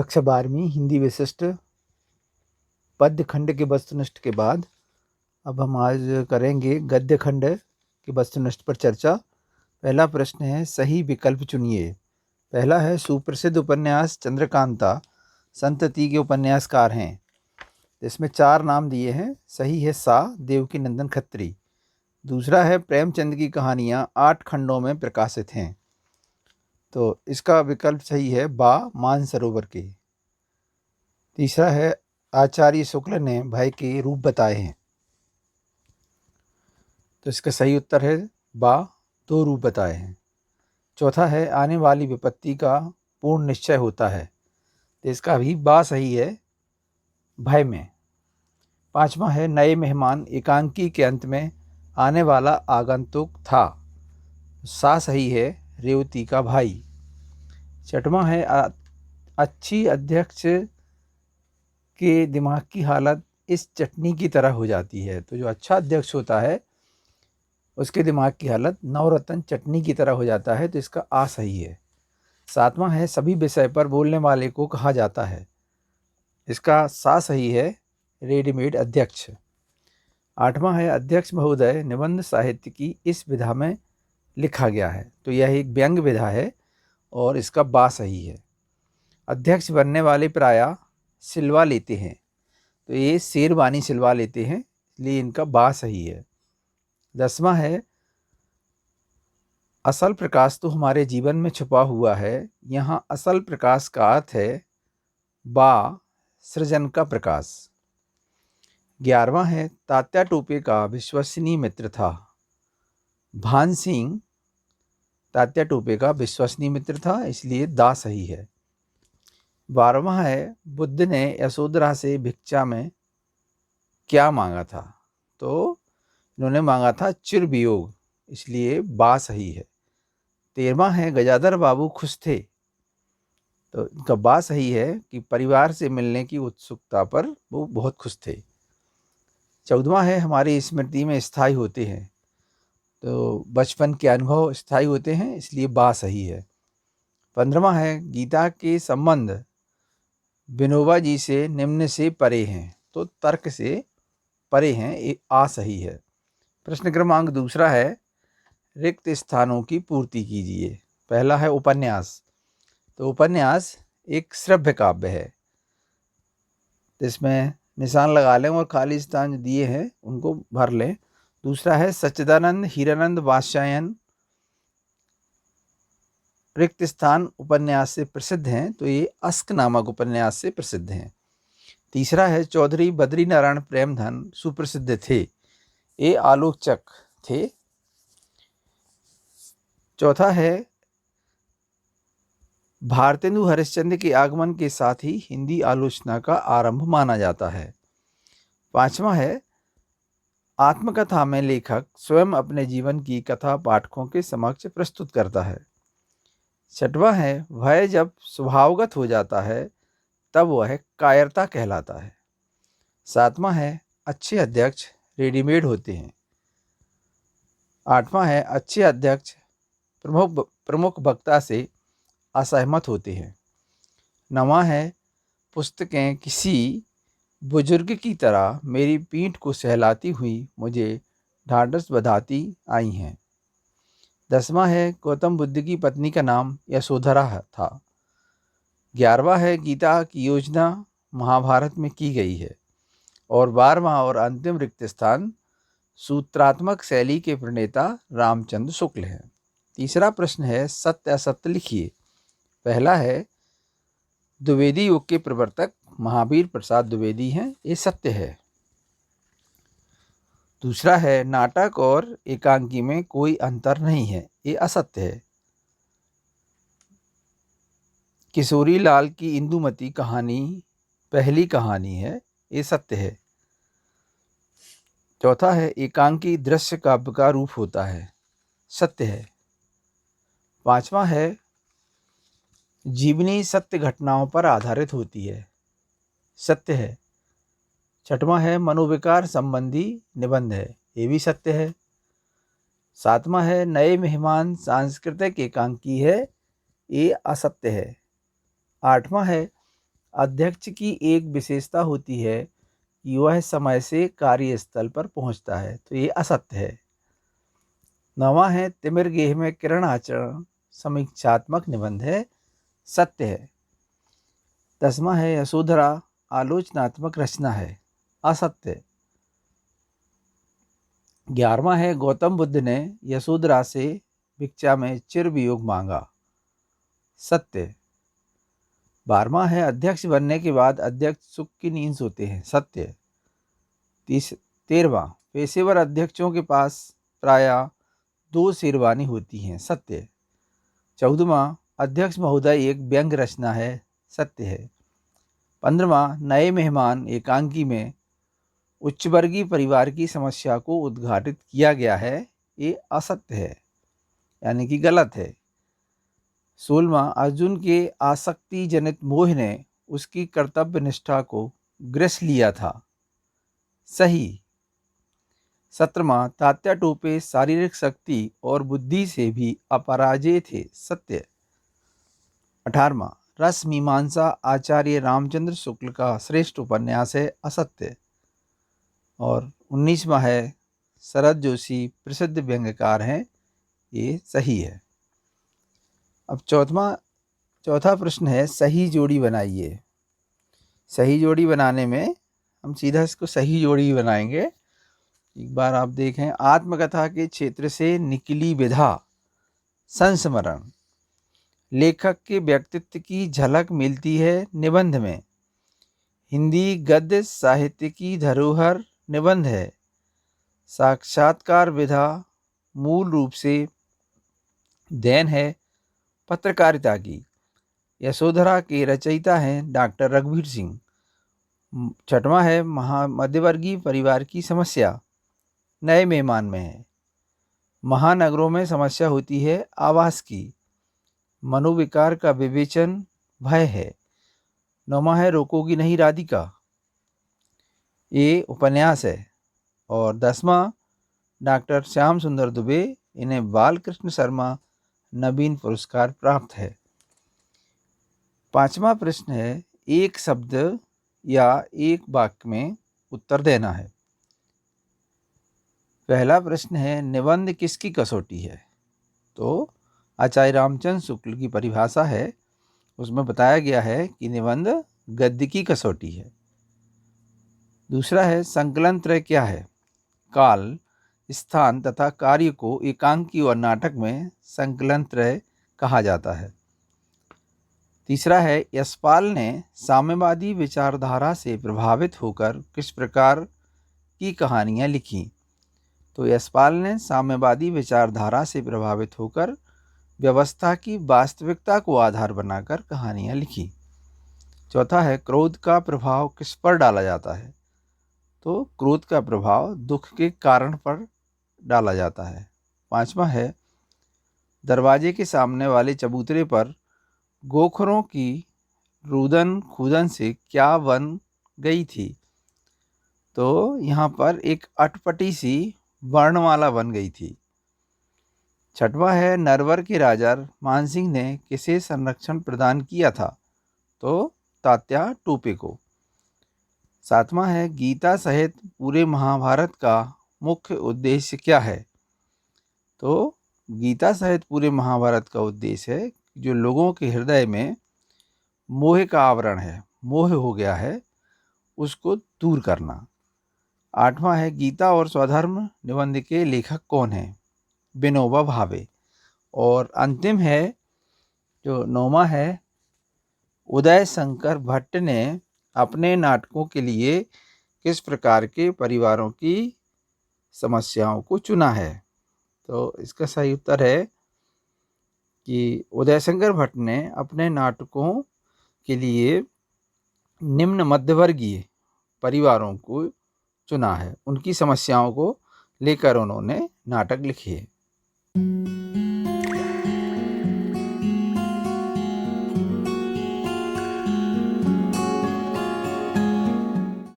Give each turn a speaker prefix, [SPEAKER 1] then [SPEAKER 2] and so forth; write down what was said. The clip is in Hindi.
[SPEAKER 1] कक्षा 12वीं हिंदी विशिष्ट पद्य खंड के वस्तुनिष्ठ के बाद अब हम आज करेंगे गद्य खंड के वस्तुनिष्ठ पर चर्चा। पहला प्रश्न है, सही विकल्प चुनिए। पहला है, सुप्रसिद्ध उपन्यास चंद्रकांता संतति के उपन्यासकार हैं। इसमें 4 नाम दिए हैं। सही है सा, देवकी नंदन खत्री। दूसरा है, प्रेमचंद की कहानियाँ 8 खंडों में प्रकाशित हैं। तो इसका विकल्प सही है बा, मानसरोवर के। तीसरा है, आचार्य शुक्ल ने भय के रूप बताए हैं। तो इसका सही उत्तर है बा, 2 रूप बताए हैं। चौथा है, आने वाली विपत्ति का पूर्ण निश्चय होता है। तो इसका भी बा सही है, भय में। पांचवा है, नए मेहमान एकांकी के अंत में आने वाला आगंतुक था। सा सही है, रेवती का भाई। छठवां है, अच्छी अध्यक्ष के दिमाग की हालत इस चटनी की तरह हो जाती है। तो जो अच्छा अध्यक्ष होता है उसके दिमाग की हालत नवरत्न चटनी की तरह हो जाता है। तो इसका आ सही है। सातवां है, सभी विषय पर बोलने वाले को कहा जाता है। इसका सा सही है, रेडीमेड अध्यक्ष। आठवां है, अध्यक्ष महोदय निबंध साहित्य की इस विधा में लिखा गया है। तो यह एक व्यंग्य विधा है और इसका बा सही है। अध्यक्ष बनने वाले प्रायः सिलवा लेते हैं। तो ये शेरवानी सिलवा लेते हैं, इसलिए इनका बा सही है। 10वां है, असल प्रकाश तो हमारे जीवन में छुपा हुआ है। यहाँ असल प्रकाश का अर्थ है बा, सृजन का प्रकाश। 11वां है, तात्या टोपे का विश्वसनीय मित्र था। भान सिंह तात्या टोपे का विश्वसनीय मित्र था, इसलिए दा सही है। 12वां है, बुद्ध ने यशोधरा से भिक्षा में क्या मांगा था। तो इन्होंने मांगा था चिर वियोग, इसलिए बा सही है। 13वां है, गजाधर बाबू खुश थे। तो इनका बा सही है कि परिवार से मिलने की उत्सुकता पर वो बहुत खुश थे। 14वां है, हमारी स्मृति में स्थायी होते हैं। तो बचपन के अनुभव स्थायी होते हैं, इसलिए बा सही है। 15वां है, गीता के संबंध विनोबा जी से निम्न से परे हैं। तो तर्क से परे हैं, ये आ सही है। प्रश्न क्रमांक दूसरा है, रिक्त स्थानों की पूर्ति कीजिए। पहला है उपन्यास। तो उपन्यास एक श्रव्य काव्य है। इसमें निशान लगा लें और खाली स्थान जो दिए हैं उनको भर लें। दूसरा है, सच्चिदानंद हीरानंद वात्स्यायन रिक्त स्थान उपन्यास से प्रसिद्ध हैं। तो ये अस्क नामक उपन्यास से प्रसिद्ध हैं। तीसरा है, चौधरी बद्री नारायण प्रेमधन सुप्रसिद्ध थे। ये आलोचक थे। चौथा है, भारतेंदु हरिश्चंद्र के आगमन के साथ ही हिंदी आलोचना का आरंभ माना जाता है। पांचवा है, आत्मकथा में लेखक स्वयं अपने जीवन की कथा पाठकों के समक्ष प्रस्तुत करता है। छठवां है, भय जब स्वभावगत हो जाता है तब वह कायरता कहलाता है। सातवां है, अच्छे अध्यक्ष रेडीमेड होते हैं। आठवां है, अच्छे अध्यक्ष प्रमुख वक्ता से असहमत होते हैं। नवां है, पुस्तकें किसी बुजुर्ग की तरह मेरी पीठ को सहलाती हुई मुझे ढाढ़स बंधाती आई हैं। 10वां है, गौतम बुद्ध की पत्नी का नाम यशोधरा था। 11वां है, गीता की योजना महाभारत में की गई है। और 12वां और अंतिम रिक्त स्थान सूत्रात्मक शैली के प्रणेता रामचंद्र शुक्ल हैं। तीसरा प्रश्न है, सत्य असत्य लिखिए। पहला है, द्विवेदी युग के प्रवर्तक महावीर प्रसाद द्विवेदी हैं, ये सत्य है। दूसरा है, नाटक और एकांकी में कोई अंतर नहीं है, ये असत्य है। किशोरी लाल की इंदुमती कहानी पहली कहानी है, ये सत्य है। चौथा है, एकांकी दृश्य काव्य का रूप होता है, सत्य है। पांचवा है, जीवनी सत्य घटनाओं पर आधारित होती है, सत्य है। छठवां है, मनोविकार संबंधी निबंध है, ये भी सत्य है। सातवां है, नए मेहमान सांस्कृतिक एकांकी है, ये असत्य है। आठवां है, अध्यक्ष की एक विशेषता होती है कि वह समय से कार्यस्थल पर पहुंचता है, तो ये असत्य है। 9वां है तिमिर गेह में किरण आचरण समीक्षात्मक निबंध है, सत्य है। 10वां है यशोधरा आलोचनात्मक रचना है, असत्य। 11वां है गौतम बुद्ध ने यशोधरा से भिक्षा में चिर वियोग मांगा, सत्य। 12वां है अध्यक्ष बनने के बाद अध्यक्ष सुख की नींद सोते हैं, सत्य। 13वां पेशेवर अध्यक्षों के पास प्रायः 2 शेरवानी होती हैं, सत्य। 14वां अध्यक्ष महोदय एक व्यंग्य रचना है, सत्य है। 15वां नए मेहमान एकांकी में उच्च वर्गीय परिवार की समस्या को उद्घाटित किया गया है, ये असत्य है, यानी कि गलत है। 16वां अर्जुन के आसक्ति जनित मोह ने उसकी कर्तव्य निष्ठा को ग्रस लिया था, सही। 17वां तात्या टोपे शारीरिक शक्ति और बुद्धि से भी अपराजेय थे, सत्य। 18वां रस मीमांसा आचार्य रामचंद्र शुक्ल का श्रेष्ठ उपन्यास है, असत्य। और 19वां है शरद जोशी प्रसिद्ध व्यंग्यकार हैं, ये सही है। अब चौथा प्रश्न है सही जोड़ी बनाइए। सही जोड़ी बनाने में हम सीधा इसको सही जोड़ी बनाएंगे। एक बार आप देखें, आत्मकथा के क्षेत्र से निकली विधा संस्मरण, लेखक के व्यक्तित्व की झलक मिलती है निबंध में। हिंदी गद्य साहित्य की धरोहर निबंध है। साक्षात्कार विधा मूल रूप से देन है पत्रकारिता की। यशोधरा के रचयिता हैं डॉक्टर रघुवीर सिंह। 6वां है मध्यवर्गीय परिवार की समस्या, नए मेहमान में है। महानगरों में समस्या होती है आवास की। मनोविकार का विवेचन भय है। 9वां है रोकोगी नहीं राधिका, ये उपन्यास है। और 10वां डॉक्टर श्याम सुंदर दुबे, इन्हें बालकृष्ण शर्मा नवीन पुरस्कार प्राप्त है। 5वां प्रश्न है एक शब्द या एक वाक्य में उत्तर देना है। पहला प्रश्न है निबंध किसकी कसौटी है, तो आचार्य रामचंद्र शुक्ल की परिभाषा है, उसमें बताया गया है कि निबंध गद्य की कसौटी है। दूसरा है संकलन त्रय क्या है, काल स्थान तथा कार्य को एकांकी और नाटक में संकलन त्रय कहा जाता है। तीसरा है यशपाल ने साम्यवादी विचारधारा से प्रभावित होकर किस प्रकार की कहानियाँ लिखी, तो यशपाल ने साम्यवादी विचारधारा से प्रभावित होकर व्यवस्था की वास्तविकता को आधार बनाकर कहानियाँ लिखी। चौथा है क्रोध का प्रभाव किस पर डाला जाता है, तो क्रोध का प्रभाव दुख के कारण पर डाला जाता है। 5वां है दरवाजे के सामने वाले चबूतरे पर गोखरों की रुदन खुदन से क्या बन गई थी, तो यहाँ पर एक अटपटी सी वर्णमाला बन गई थी। 6वां है नरवर के राजा मानसिंह ने किसे संरक्षण प्रदान किया था, तो तात्या टोपे को। 7वां है गीता सहित पूरे महाभारत का मुख्य उद्देश्य क्या है, तो गीता सहित पूरे महाभारत का उद्देश्य है जो लोगों के हृदय में मोह का आवरण है, मोह हो गया है, उसको दूर करना। 8वां है गीता और स्वधर्म निबंध के लेखक कौन हैं, विनोबा भावे। और अंतिम है जो 9वां है उदय शंकर भट्ट ने अपने नाटकों के लिए किस प्रकार के परिवारों की समस्याओं को चुना है, तो इसका सही उत्तर है कि उदय शंकर भट्ट ने अपने नाटकों के लिए निम्न मध्यवर्गीय परिवारों को चुना है, उनकी समस्याओं को लेकर उन्होंने नाटक लिखे हैं।